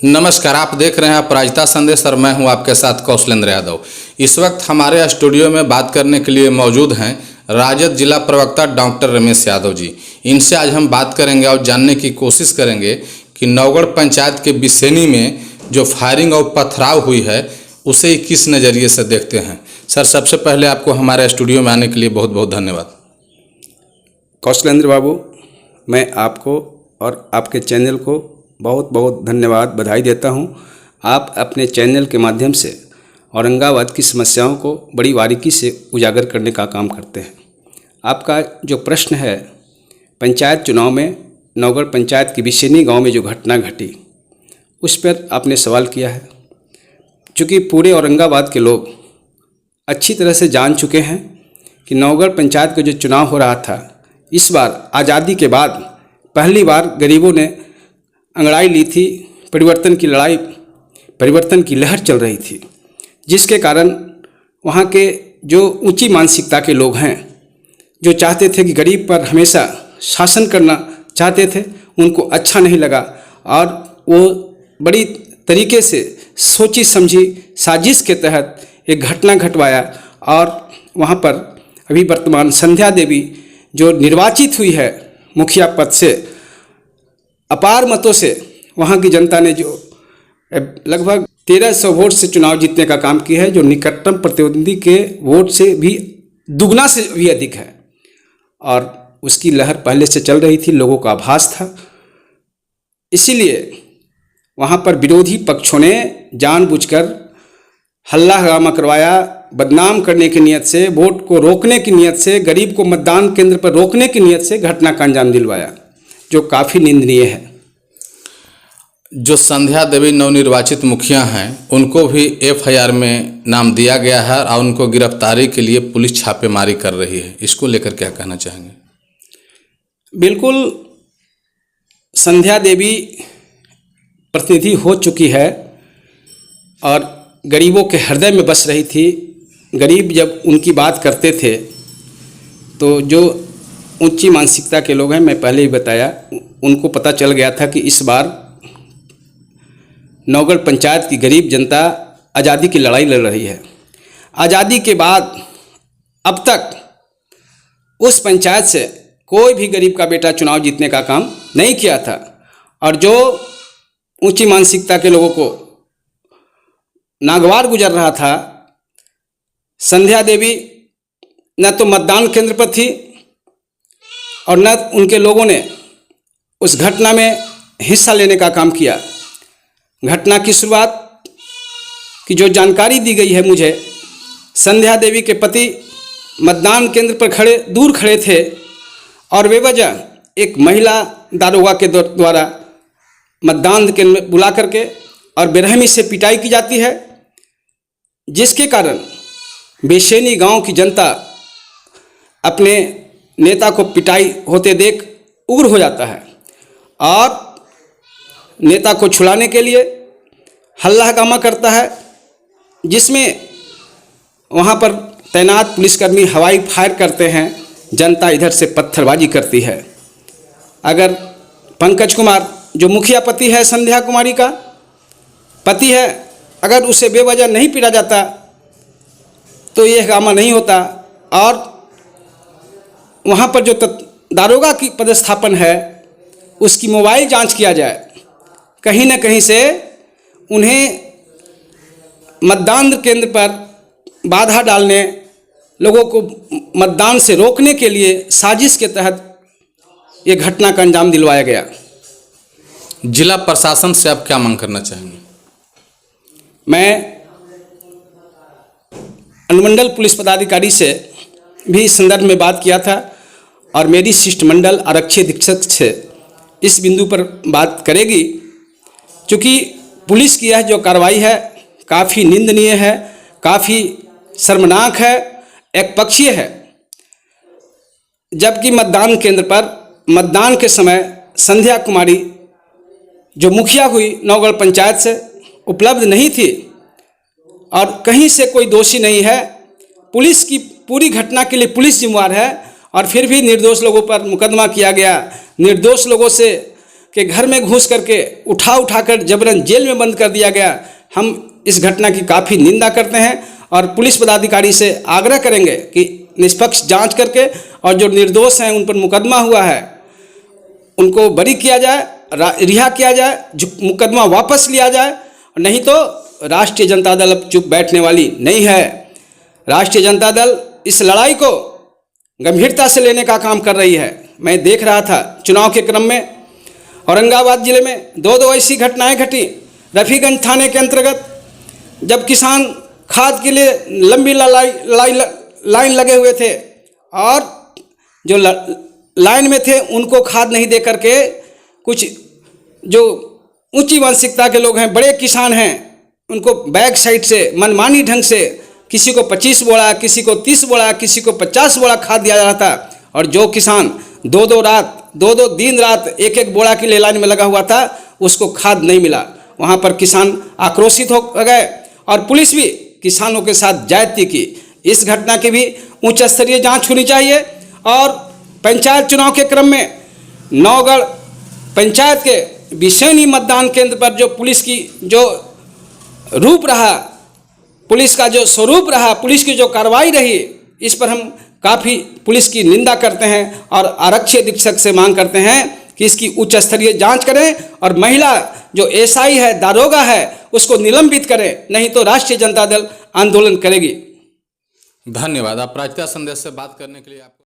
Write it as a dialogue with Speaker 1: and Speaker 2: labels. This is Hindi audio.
Speaker 1: नमस्कार, आप देख रहे हैं अपराजिता संदेश और मैं हूं आपके साथ कौशलेंद्र यादव। इस वक्त हमारे स्टूडियो में बात करने के लिए मौजूद हैं राजद जिला प्रवक्ता डॉक्टर रमेश यादव जी। इनसे आज हम बात करेंगे और जानने की कोशिश करेंगे कि नौगढ़ पंचायत के बिसेनी में जो फायरिंग और पथराव हुई है उसे किस नज़रिए से देखते हैं। सर, सबसे पहले आपको हमारे स्टूडियो में आने के लिए बहुत बहुत धन्यवाद।
Speaker 2: कौशलेंद्र बाबू, मैं आपको और आपके चैनल को बहुत बहुत धन्यवाद, बधाई देता हूं। आप अपने चैनल के माध्यम से औरंगाबाद की समस्याओं को बड़ी बारीकी से उजागर करने का काम करते हैं। आपका जो प्रश्न है, पंचायत चुनाव में नौगढ़ पंचायत की बिसेनी गांव में जो घटना घटी उस पर आपने सवाल किया है। चूँकि पूरे औरंगाबाद के लोग अच्छी तरह से जान चुके हैं कि नौगढ़ पंचायत का जो चुनाव हो रहा था, इस बार आज़ादी के बाद पहली बार गरीबों ने अंगड़ाई ली थी। परिवर्तन की लड़ाई, परिवर्तन की लहर चल रही थी, जिसके कारण वहाँ के जो ऊंची मानसिकता के लोग हैं, जो चाहते थे कि गरीब पर हमेशा शासन करना चाहते थे, उनको अच्छा नहीं लगा और वो बड़ी तरीके से सोची समझी साजिश के तहत एक घटना घटवाया। और वहाँ पर अभी वर्तमान संध्या देवी जो निर्वाचित हुई है मुखिया पद से, अपार मतों से वहाँ की जनता ने जो लगभग 1300 वोट से चुनाव जीतने का काम किया है, जो निकटतम प्रतिद्वंदी के वोट से भी दुगना से भी अधिक है। और उसकी लहर पहले से चल रही थी, लोगों का आभास था। इसीलिए वहाँ पर विरोधी पक्षों ने जानबूझकर हल्ला हंगामा करवाया, बदनाम करने की नियत से, वोट को रोकने की नियत से, गरीब को मतदान केंद्र पर रोकने की नियत से घटना का अंजाम दिलवाया, जो काफ़ी निंदनीय है।
Speaker 1: जो संध्या देवी नवनिर्वाचित मुखिया हैं, उनको भी एफआईआर में नाम दिया गया है और उनको गिरफ्तारी के लिए पुलिस छापेमारी कर रही है। इसको लेकर क्या कहना चाहेंगे?
Speaker 2: बिल्कुल, संध्या देवी प्रतिनिधि हो चुकी है और गरीबों के हृदय में बस रही थी। गरीब जब उनकी बात करते थे तो जो ऊंची मानसिकता के लोग हैं, मैं पहले ही बताया, उनको पता चल गया था कि इस बार नौगढ़ पंचायत की गरीब जनता आज़ादी की लड़ाई लड़ रही है। आज़ादी के बाद अब तक उस पंचायत से कोई भी गरीब का बेटा चुनाव जीतने का काम नहीं किया था। और जो ऊंची मानसिकता के लोगों को नागवार गुजर रहा था, संध्या देवी न तो मतदान केंद्र पर थी और न उनके लोगों ने उस घटना में हिस्सा लेने का काम किया। घटना की शुरुआत की जो जानकारी दी गई है मुझे, संध्या देवी के पति मतदान केंद्र पर दूर खड़े थे और बेवजह एक महिला दारोगा के द्वारा मतदान केंद्र में बुला करके और बेरहमी से पिटाई की जाती है, जिसके कारण बिसेनी गांव की जनता अपने नेता को पिटाई होते देख उग्र हो जाता है और नेता को छुड़ाने के लिए हल्ला हंगामा करता है, जिसमें वहाँ पर तैनात पुलिसकर्मी हवाई फायर करते हैं। जनता इधर से पत्थरबाजी करती है। अगर पंकज कुमार जो मुखिया पति है, संध्या कुमारी का पति है, अगर उसे बेवजह नहीं पीटा जाता तो ये हंगामा नहीं होता। और वहाँ पर जो दारोगा की पदस्थापन है, उसकी मोबाइल जांच किया जाए। कहीं न कहीं से उन्हें मतदान केंद्र पर बाधा डालने, लोगों को मतदान से रोकने के लिए साजिश के तहत ये घटना का अंजाम दिलवाया गया।
Speaker 1: जिला प्रशासन से आप क्या मांग करना चाहेंगे?
Speaker 2: मैं अनुमंडल पुलिस पदाधिकारी से भी इस संदर्भ में बात किया था और मेरी शिष्टमंडल आरक्षी अधीक्षक से इस बिंदु पर बात करेगी। चूँकि पुलिस की यह जो कार्रवाई है काफ़ी निंदनीय है, काफ़ी शर्मनाक है, एकपक्षीय है। जबकि मतदान केंद्र पर मतदान के समय संध्या कुमारी जो मुखिया हुई नौगढ़ पंचायत से उपलब्ध नहीं थी और कहीं से कोई दोषी नहीं है। पुलिस की पूरी घटना के लिए पुलिस जिम्मेवार है और फिर भी निर्दोष लोगों पर मुकदमा किया गया। निर्दोष लोगों से के घर में घुस करके उठाकर जबरन जेल में बंद कर दिया गया। हम इस घटना की काफ़ी निंदा करते हैं और पुलिस पदाधिकारी से आग्रह करेंगे कि निष्पक्ष जांच करके और जो निर्दोष हैं उन पर मुकदमा हुआ है उनको बरी किया जाए, रिहा किया जाए, मुकदमा वापस लिया जाए। नहीं तो राष्ट्रीय जनता दल अब चुप बैठने वाली नहीं है। राष्ट्रीय जनता दल इस लड़ाई को गंभीरता से लेने का काम कर रही है। मैं देख रहा था चुनाव के क्रम में औरंगाबाद जिले में दो ऐसी घटनाएं घटी। रफीगंज थाने के अंतर्गत जब किसान खाद के लिए लंबी लाइन लगे हुए थे और जो लाइन में थे उनको खाद नहीं दे करके कुछ जो ऊंची मानसिकता के लोग हैं, बड़े किसान हैं, उनको बैक साइड से मनमानी ढंग से किसी को 25 बोरा, किसी को 30 बोरा, किसी को 50 बोरा खाद दिया जा रहा था। और जो किसान दो दिन रात एक बोरा के लिए लाइन में लगा हुआ था उसको खाद नहीं मिला। वहाँ पर किसान आक्रोशित हो गए और पुलिस भी किसानों के साथ ज्यादती की। इस घटना की भी उच्च स्तरीय जांच होनी चाहिए। और पंचायत चुनाव के क्रम में नौगढ़ पंचायत के विषैनी मतदान केंद्र पर जो पुलिस की जो रूप रहा, पुलिस का जो स्वरूप रहा, पुलिस की जो कार्रवाई रही, इस पर हम काफ़ी पुलिस की निंदा करते हैं और आरक्षी अधीक्षक से मांग करते हैं कि इसकी उच्च स्तरीय जांच करें और महिला जो एसआई है, दारोगा है, उसको निलंबित करें, नहीं तो राष्ट्रीय जनता दल आंदोलन करेगी।
Speaker 1: धन्यवाद। आप प्राचिता संदेश से बात करने के लिए आपको